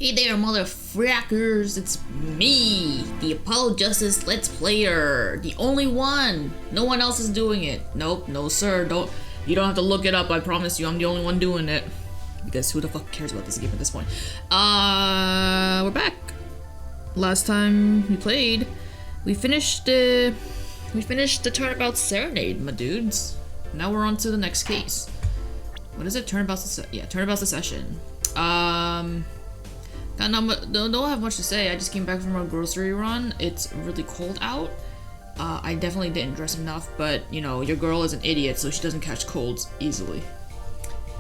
Hey there, motherfuckers, it's me, the Apollo Justice Let's Player, the only one. No one else is doing it. Nope, no sir, you don't have to look it up, I promise you, I'm the only one doing it. Because who the fuck cares about this game at this point? We're back. Last time we played, we finished the Turnabout Serenade, my dudes. Now we're on to the next case. What is it? Turnabout Secession. Don't have much to say. I just came back from a grocery run. It's really cold out. I definitely didn't dress enough, but you know, your girl is an idiot, so she doesn't catch colds easily.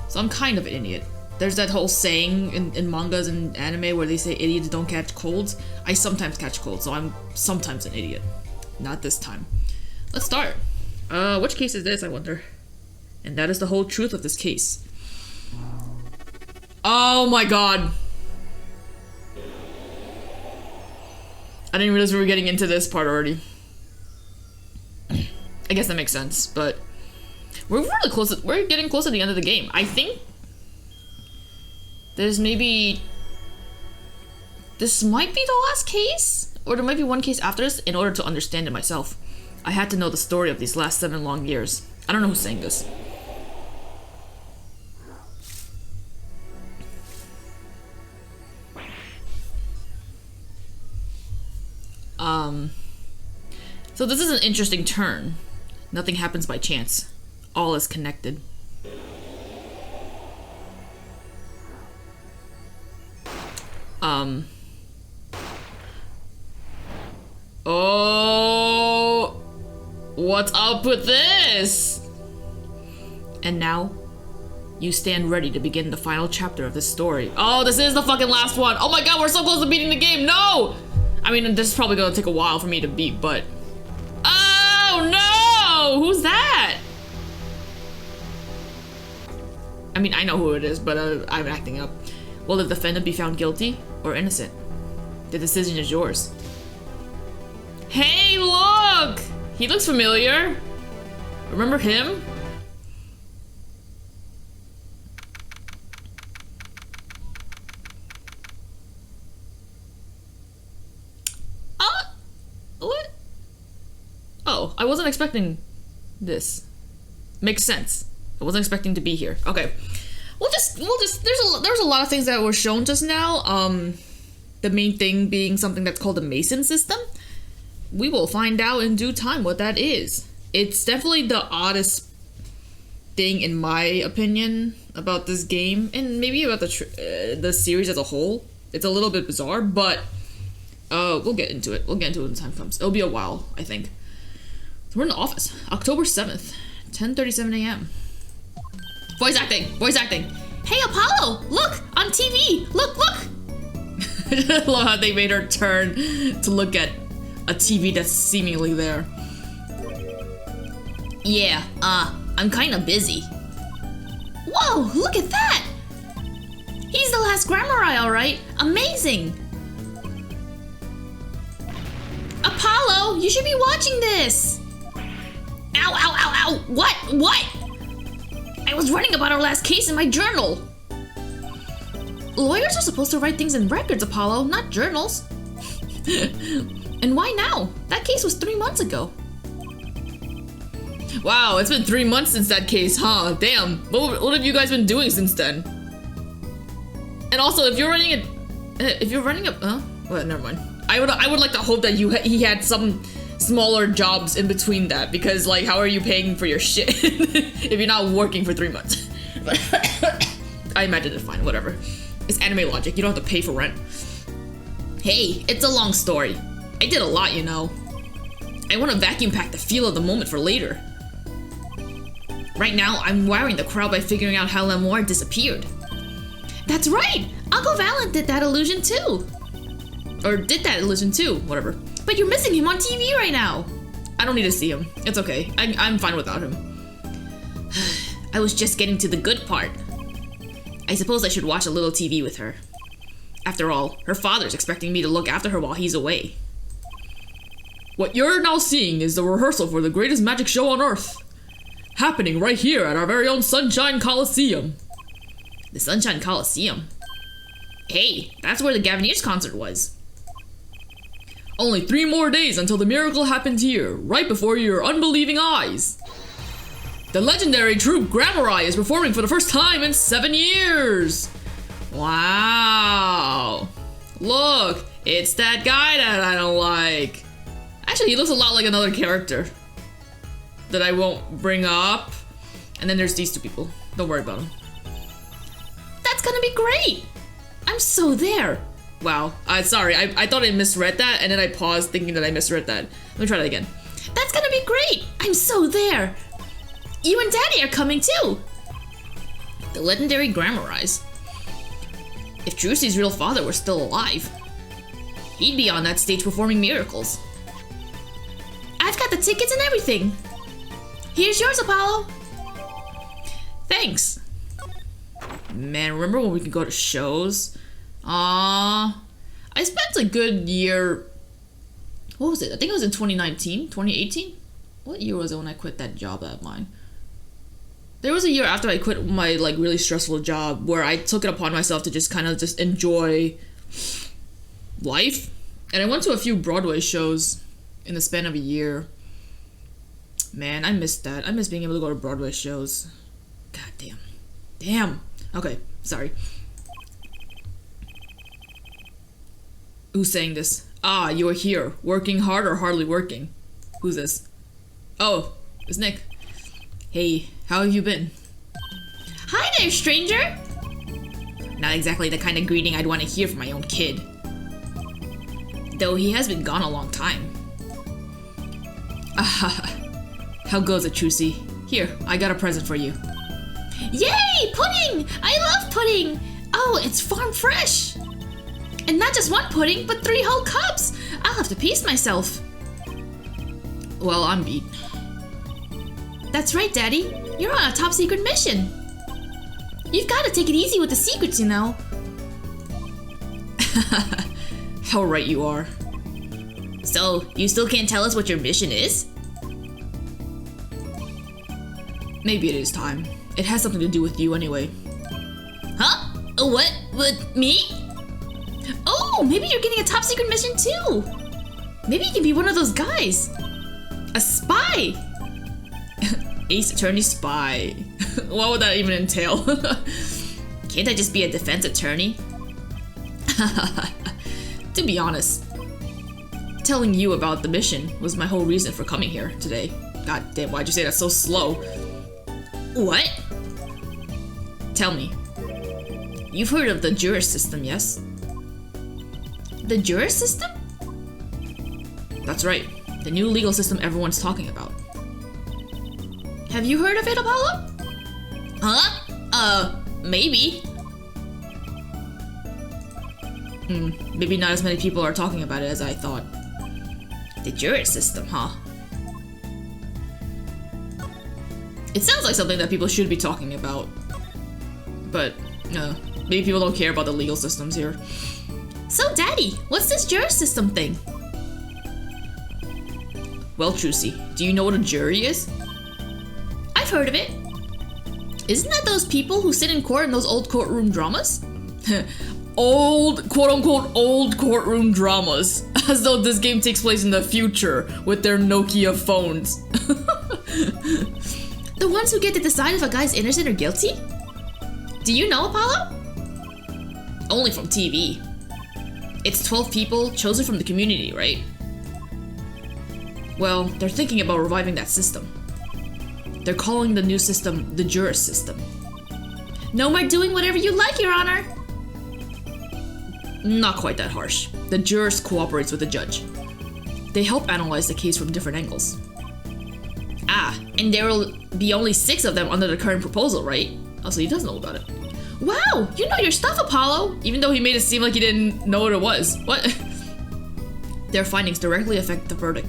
So I'm kind of an idiot. There's that whole saying in mangas and anime where they say idiots don't catch colds. I sometimes catch colds, so I'm sometimes an idiot. Not this time. Let's start. Which case is this, I wonder? And that is the whole truth of this case. Oh my god. I didn't realize we were getting into this part already. I guess that makes sense, but we're really close. We're getting close to the end of the game. I think there's maybe this might be the last case, or there might be one case after this. In order to understand it myself, I had to know the story of these last 7 long years. I don't know who's saying this. So this is an interesting turn. Nothing happens by chance. All is connected. Oh, what's up with this? And now, you stand ready to begin the final chapter of this story. Oh, this is the fucking last one. Oh my god, we're so close to beating the game. No! I mean, this is probably gonna take a while for me to beat, but... Oh no! Who's that? I mean, I know who it is, but I'm acting up. Will the defendant be found guilty or innocent? The decision is yours. Hey, look! He looks familiar. Remember him? What? Oh, I wasn't expecting this. Makes sense. I wasn't expecting to be here. Okay. We'll just there's a lot of things that were shown just now. The main thing being something that's called a Mason system. We will find out in due time what that is. It's definitely the oddest thing in my opinion about this game, and maybe about the series as a whole. It's a little bit bizarre, but we'll get into it. We'll get into it when the time comes. It'll be a while, I think. So we're in the office. October 7th, 10:37 a.m. Voice acting! Voice acting! Hey, Apollo! Look! On TV! Look, look! I love how they made her turn to look at a TV that's seemingly there. Yeah, I'm kinda busy. Whoa! Look at that! He's the last Grammar, alright! Amazing! Apollo, you should be watching this! Ow, ow, ow, ow! What? What? I was writing about our last case in my journal! Lawyers are supposed to write things in records, Apollo, not journals. And why now? That case was 3 months ago. Wow, it's been 3 months since that case, huh? Damn, what have you guys been doing since then? And also, if you're running well, never mind. I would like to hope that he had some smaller jobs in between that, because like, how are you paying for your shit if you're not working for 3 months? I imagine it's fine, whatever. It's anime logic, you don't have to pay for rent. Hey, it's a long story. I did a lot, you know. I want to vacuum pack the feel of the moment for later. Right now, I'm wiring the crowd by figuring out how Lemoire disappeared. That's right! Uncle Valen did that illusion too. Or did that illusion too, whatever. But you're missing him on TV right now. I don't need to see him. It's okay. I'm fine without him. I was just getting to the good part. I suppose I should watch a little TV with her. After all, her father's expecting me to look after her while he's away. What you're now seeing is the rehearsal for the greatest magic show on Earth. Happening right here at our very own Sunshine Coliseum. The Sunshine Coliseum? Hey, that's where the Gavineers concert was. Only 3 more days until the miracle happens here, right before your unbelieving eyes. The legendary troupe Grammari is performing for the first time in 7 years. Wow. Look, it's that guy that I don't like. Actually, he looks a lot like another character that I won't bring up. And then there's these 2 people. Don't worry about them. That's gonna be great. I'm so there. Wow. Sorry, I thought I misread that, and then I paused thinking that I misread that. Let me try that again. That's gonna be great. I'm so there. You and Daddy are coming too. The legendary Grammarize. If Drucy's real father were still alive, he'd be on that stage performing miracles. I've got the tickets and everything. Here's yours, Apollo. Thanks. Man, remember when we could go to shows? I spent a good year. What was it? I think it was in 2019, 2018? What year was it when I quit that job of mine? There was a year after I quit my like really stressful job where I took it upon myself to just kind of just enjoy life. And I went to a few Broadway shows in the span of a year. Man, I missed that. I miss being able to go to Broadway shows. God damn. Damn. Okay, sorry. Who's saying this? Ah, you are here. Working hard or hardly working? Who's this? Oh, it's Nick. Hey, how have you been? Hi there, stranger! Not exactly the kind of greeting I'd want to hear from my own kid. Though he has been gone a long time. Ah, how goes it, Trucy? Here, I got a present for you. Yay! Pudding! I love pudding! Oh, it's farm fresh! And not just 1 pudding, but 3 whole cups! I'll have to pace myself. Well, I'm beat. That's right, Daddy. You're on a top secret mission. You've got to take it easy with the secrets, you know. How right you are. So, you still can't tell us what your mission is? Maybe it is time. It has something to do with you anyway. Huh? What? With me? Oh, maybe you're getting a top secret mission too. Maybe you can be one of those guys. A spy. Ace Attorney Spy. What would that even entail? Can't I just be a defense attorney? To be honest, telling you about the mission was my whole reason for coming here today. God damn, why'd you say that so slow? What? Tell me. You've heard of the Juris system, yes? The Juris system? That's right. The new legal system everyone's talking about. Have you heard of it, Apollo? Huh? Maybe. Maybe not as many people are talking about it as I thought. The Juris system, huh? It sounds like something that people should be talking about. But, maybe people don't care about the legal systems here. So, Daddy, what's this Juris system thing? Well, Trucy, do you know what a jury is? I've heard of it. Isn't that those people who sit in court in those old courtroom dramas? Old, quote-unquote, old courtroom dramas. As though this game takes place in the future with their Nokia phones. The ones who get to decide if a guy's innocent or guilty? Do you know, Apollo? Only from TV. It's 12 people chosen from the community, right? Well, they're thinking about reviving that system. They're calling the new system the Juris system. No more doing whatever you like, Your Honor! Not quite that harsh. The Juris cooperates with the judge. They help analyze the case from different angles. Ah, and there will be only 6 of them under the current proposal, right? Oh, so he does know about it. Wow, you know your stuff, Apollo! Even though he made it seem like he didn't know what it was. What? Their findings directly affect the verdict.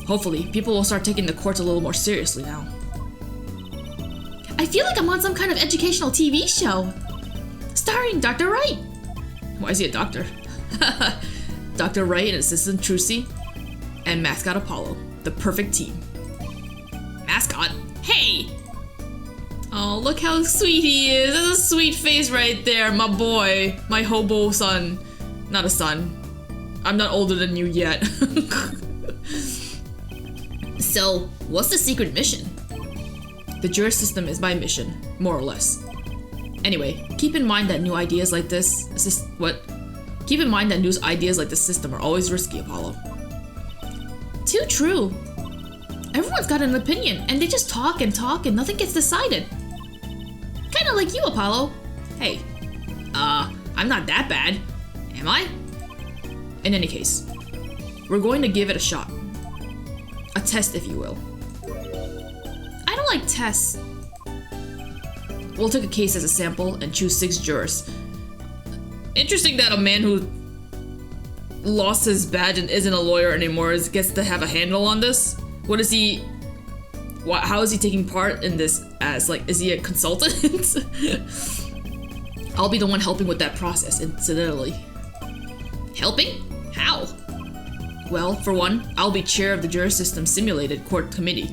Hopefully, people will start taking the courts a little more seriously now. I feel like I'm on some kind of educational TV show. Starring Dr. Wright. Why is he a doctor? Dr. Wright and Assistant Trucy. And Mascot Apollo. The perfect team. Mascot? Hey! Oh, look how sweet he is. That's a sweet face right there, my boy. My hobo son. Not a son. I'm not older than you yet. So, what's the secret mission? The jury system is my mission, more or less. Anyway, keep in mind that new ideas like this... Keep in mind that new ideas like this system are always risky, Apollo. Too true. Everyone's got an opinion, and they just talk and nothing gets decided. Kinda like you, Apollo. Hey, I'm not that bad, am I? In any case, we're going to give it a shot. A test, if you will. I don't like tests. We'll take a case as a sample and choose 6 jurors. Interesting that a man who lost his badge and isn't a lawyer anymore gets to have a handle on this. What is he? How is he taking part in this as, like, is he a consultant? I'll be the one helping with that process, incidentally. Helping? How? Well, for one, I'll be chair of the jury system simulated court committee.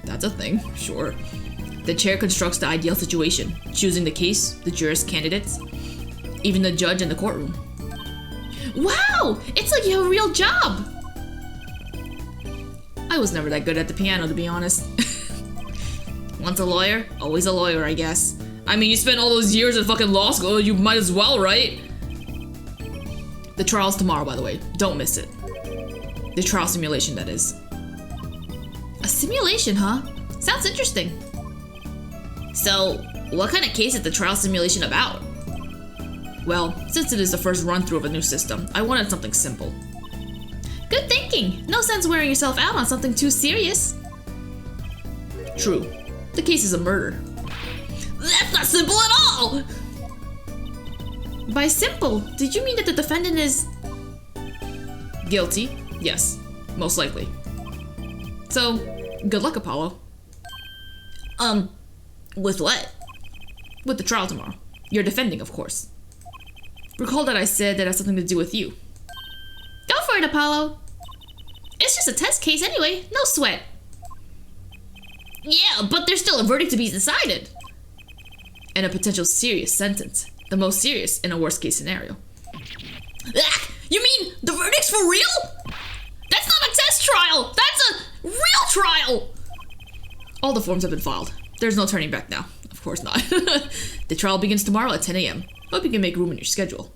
That's a thing, sure. The chair constructs the ideal situation, choosing the case, the jurors candidates, even the judge in the courtroom. Wow! It's like you have a real job! I was never that good at the piano, to be honest. Once a lawyer, always a lawyer, I guess. I mean, you spent all those years at fucking law school, you might as well, right? The trial's tomorrow, by the way. Don't miss it. The trial simulation, that is. A simulation, huh? Sounds interesting. So, what kind of case is the trial simulation about? Well, since it is the first run-through of a new system, I wanted something simple. Good thinking! No sense wearing yourself out on something too serious. True. The case is a murder. That's not simple at all! By simple, did you mean that the defendant is... guilty? Yes, most likely. So, good luck, Apollo. With what? With the trial tomorrow. You're defending, of course. Recall that I said that has something to do with you. Go for it, Apollo. It's just a test case anyway, no sweat. Yeah, but there's still a verdict to be decided. And a potential serious sentence. The most serious in a worst case scenario. Ah, you mean the verdict's for real? That's not a test trial! That's a real trial! All the forms have been filed. There's no turning back now. Of course not. The trial begins tomorrow at 10 a.m. Hope you can make room in your schedule.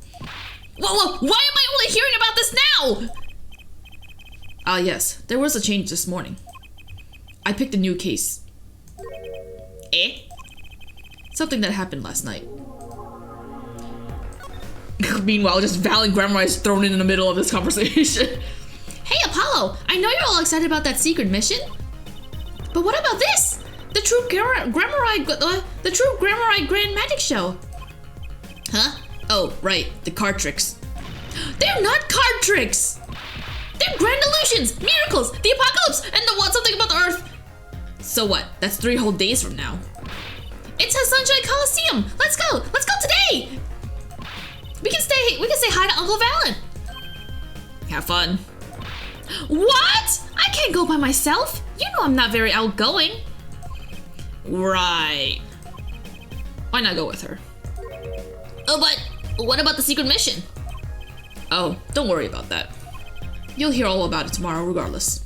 Whoa, why am I only hearing about this now? Ah, yes, there was a change this morning. I picked a new case. Eh? Something that happened last night. Meanwhile, just Val and Grandma is thrown in the middle of this conversation. Hey, Apollo, I know you're all excited about that secret mission. But what about this? The true Grammari Grand Magic Show. Huh? Oh, right, the card tricks. They're not card tricks! They're grand illusions, miracles, the apocalypse, and the what something about the earth. So what? That's 3 whole days from now. It's a Sunshine Coliseum. Let's go today. We can say hi to Uncle Valen. Have fun. What? I can't go by myself. You know I'm not very outgoing. Right. Why not go with her? Oh, but what about the secret mission? Oh, don't worry about that. You'll hear all about it tomorrow regardless.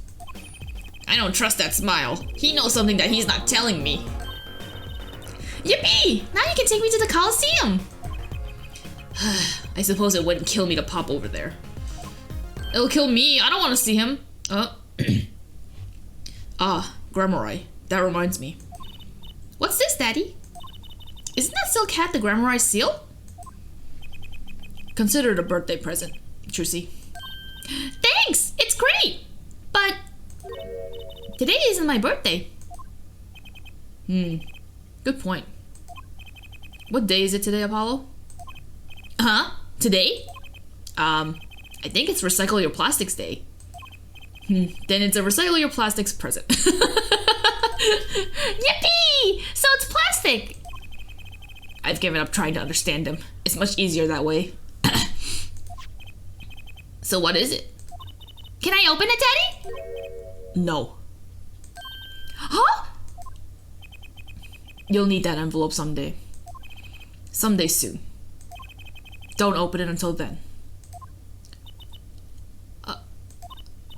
I don't trust that smile. He knows something that he's not telling me. Yippee! Now you can take me to the Coliseum. I suppose it wouldn't kill me to pop over there. It'll kill me. I don't want to see him. Ah, Grammari. That reminds me. What's this, Daddy? Isn't that silk hat the Grammari seal? Consider it a birthday present, Trucy. Thanks! It's great! But today isn't my birthday. Good point. What day is it today, Apollo? Huh? Today? I think it's Recycle Your Plastics Day. Then it's a Recycle Your Plastics present. Yippee! So it's plastic! I've given up trying to understand him. It's much easier that way. So what is it? Can I open it, Daddy? No. Huh? You'll need that envelope someday. Someday soon. Don't open it until then.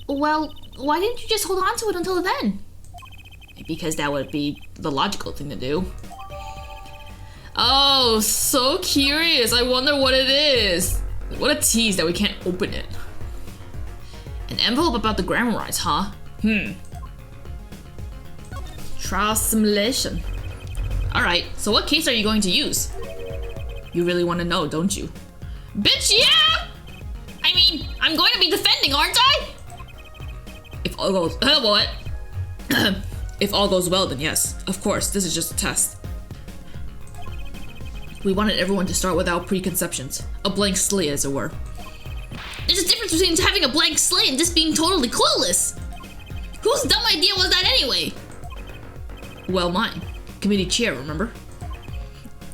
Well, why didn't you just hold on to it until then? Because that would be the logical thing to do. Oh, so curious. I wonder what it is. What a tease that we can't open it. An envelope about the grammarize, huh? Trial simulation. Alright, so what case are you going to use? You really want to know, don't you? Bitch, yeah! I mean, I'm going to be defending, aren't I? If all goes... what? If all goes well, then yes. Of course, this is just a test. We wanted everyone to start without preconceptions. A blank slate, as it were. There's a difference between having a blank slate and just being totally clueless. Whose dumb idea was that anyway? Well, mine. Committee chair, remember?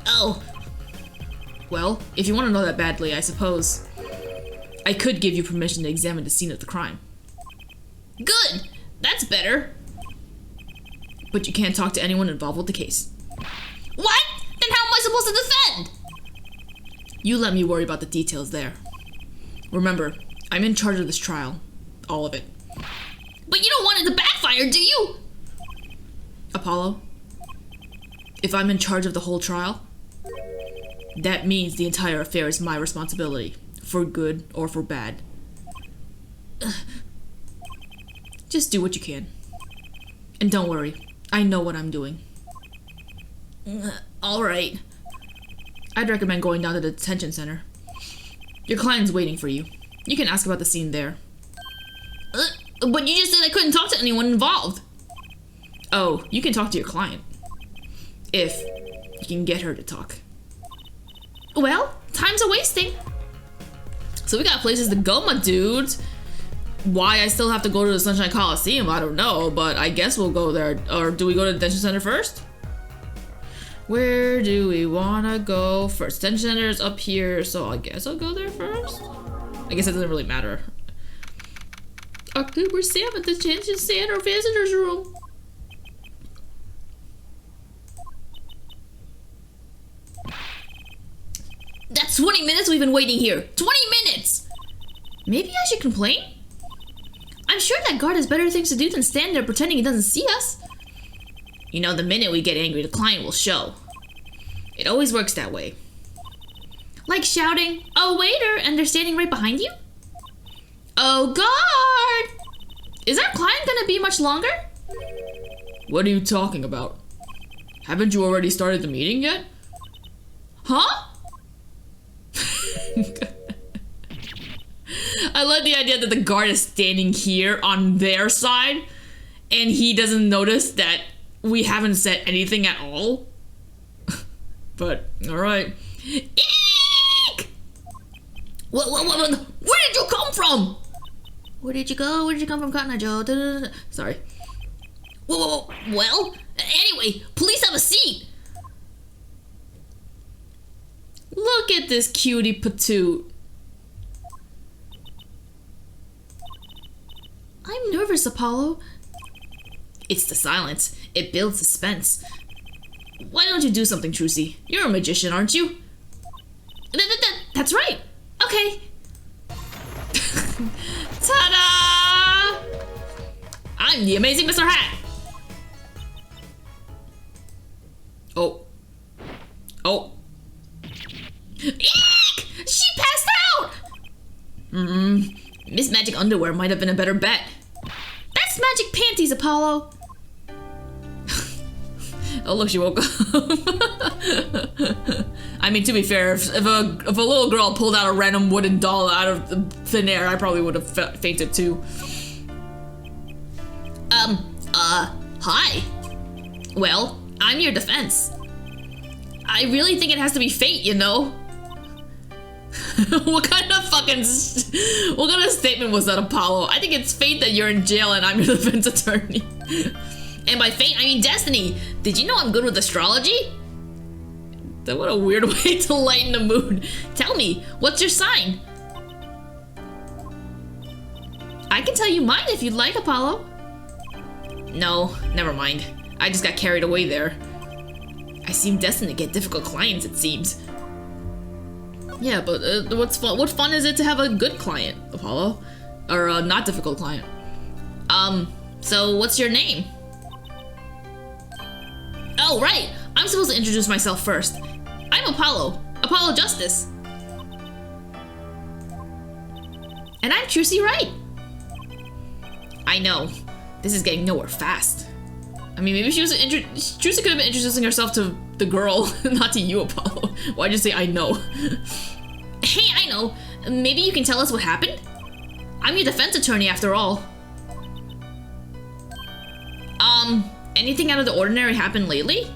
Oh. Well, if you want to know that badly, I suppose I could give you permission to examine the scene of the crime. Good! That's better. But you can't talk to anyone involved with the case. What? Then how am I supposed to defend? You let me worry about the details there. Remember, I'm in charge of this trial. All of it. But you don't want it to backfire, do you? Apollo, if I'm in charge of the whole trial, that means the entire affair is my responsibility, for good or for bad. Just do what you can. And don't worry, I know what I'm doing. Alright. I'd recommend going down to the detention center. Your client's waiting for you. You can ask about the scene there. But you just said I couldn't talk to anyone involved. Oh, you can talk to your client. If you can get her to talk. Well, time's a wasting. So we got places to go, my dudes. Why I still have to go to the Sunshine Coliseum, I don't know, but I guess we'll go there. Or do we go to the detention center first? Where do we wanna go first? Detention center is up here, so I guess I'll go there first. I guess it doesn't really matter. October 7th, detention center visitors room. That's 20 minutes we've been waiting here. 20 minutes! Maybe I should complain? I'm sure that guard has better things to do than stand there pretending he doesn't see us. You know, the minute we get angry, the client will show. It always works that way. Like shouting, "Oh, waiter," and they're standing right behind you? Oh, guard! Is our client gonna be much longer? What are you talking about? Haven't you already started the meeting yet? Huh? I like the idea that the guard is standing here on their side and he doesn't notice that we haven't said anything at all. But, alright. Eek! What, where did you come from? Where did you go? Where did you come from, Cotton Eye Joe? Sorry. Whoa. Well, anyway, please have a seat. Look at this cutie patoot. I'm nervous, Apollo. It's the silence. It builds suspense. Why don't you do something, Trucy? You're a magician, aren't you? That's right. Okay. Ta-da! I'm the amazing Mr. Hat. Oh. Eek! She passed out! Miss Magic Underwear might have been a better bet. That's Magic Panties, Apollo. Oh look, she woke up. I mean, to be fair, if a little girl pulled out a random wooden doll out of thin air, I probably would have fainted too. Hi. Well, I'm your defense. I really think it has to be fate, you know? What kind of statement was that, Apollo? I think it's fate that you're in jail and I'm your defense attorney. And by fate, I mean destiny. Did you know I'm good with astrology? What a weird way to lighten the mood. Tell me, what's your sign? I can tell you mine if you'd like, Apollo. No, never mind. I just got carried away there. I seem destined to get difficult clients, it seems. Yeah, but what's fun? What fun is it to have a good client, Apollo? Or a not difficult client? So what's your name? Oh, right! I'm supposed to introduce myself first. I'm Apollo. Apollo Justice. And I'm Trucy Wright. I know. This is getting nowhere fast. I mean, maybe Trucy could have been introducing herself to the girl, not to you, Apollo. Why'd you say I know? Hey, I know. Maybe you can tell us what happened? I'm your defense attorney after all. Anything out of the ordinary happened lately?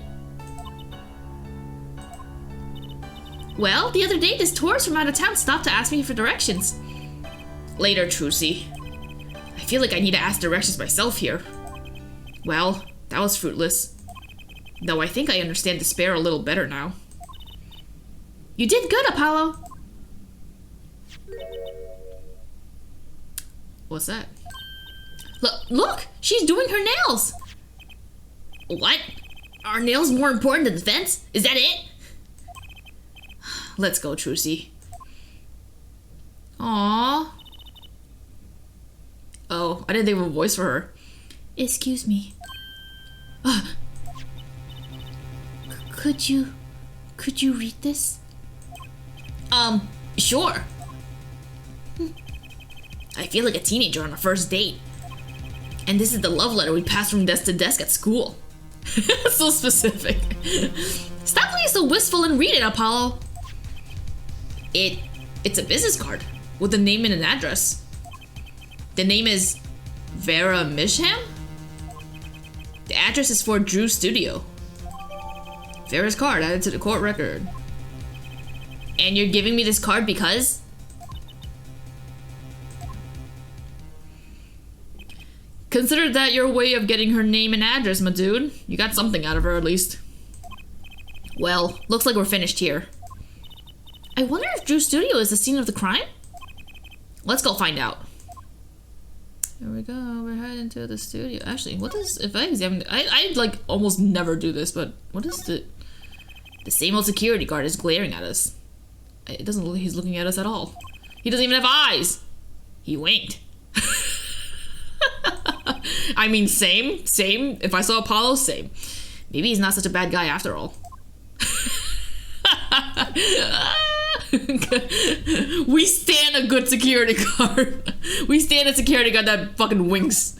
Well, the other day this tourist from out of town stopped to ask me for directions. Later, Trucy. I feel like I need to ask directions myself here. Well, that was fruitless. Though I think I understand despair a little better now. You did good, Apollo! What's that? Look! She's doing her nails! What? Are nails more important than the fence? Is that it? Let's go, Trucy. Aww. Oh, I didn't think of a voice for her. Excuse me. Could you read this? Sure. I feel like a teenager on a first date. And this is the love letter we passed from desk to desk at school. So specific. Stop being so wistful and read it, Apollo. It's a business card with a name and an address. The name is Vera Misham? The address is for Drew Studio. Vera's card added to the court record. And you're giving me this card because? Consider that your way of getting her name and address, my dude. You got something out of her, at least. Well, looks like we're finished here. I wonder if Drew Studio is the scene of the crime? Let's go find out. Here we go, we're heading to the studio. Actually, what is, if I examine, I like almost never do this, but what is the same old security guard is glaring at us. It doesn't look like he's looking at us at all. He doesn't even have eyes. He winked. I mean, same. If I saw Apollo, same. Maybe he's not such a bad guy after all. We stand a good security guard. We stand a security guard that fucking winks.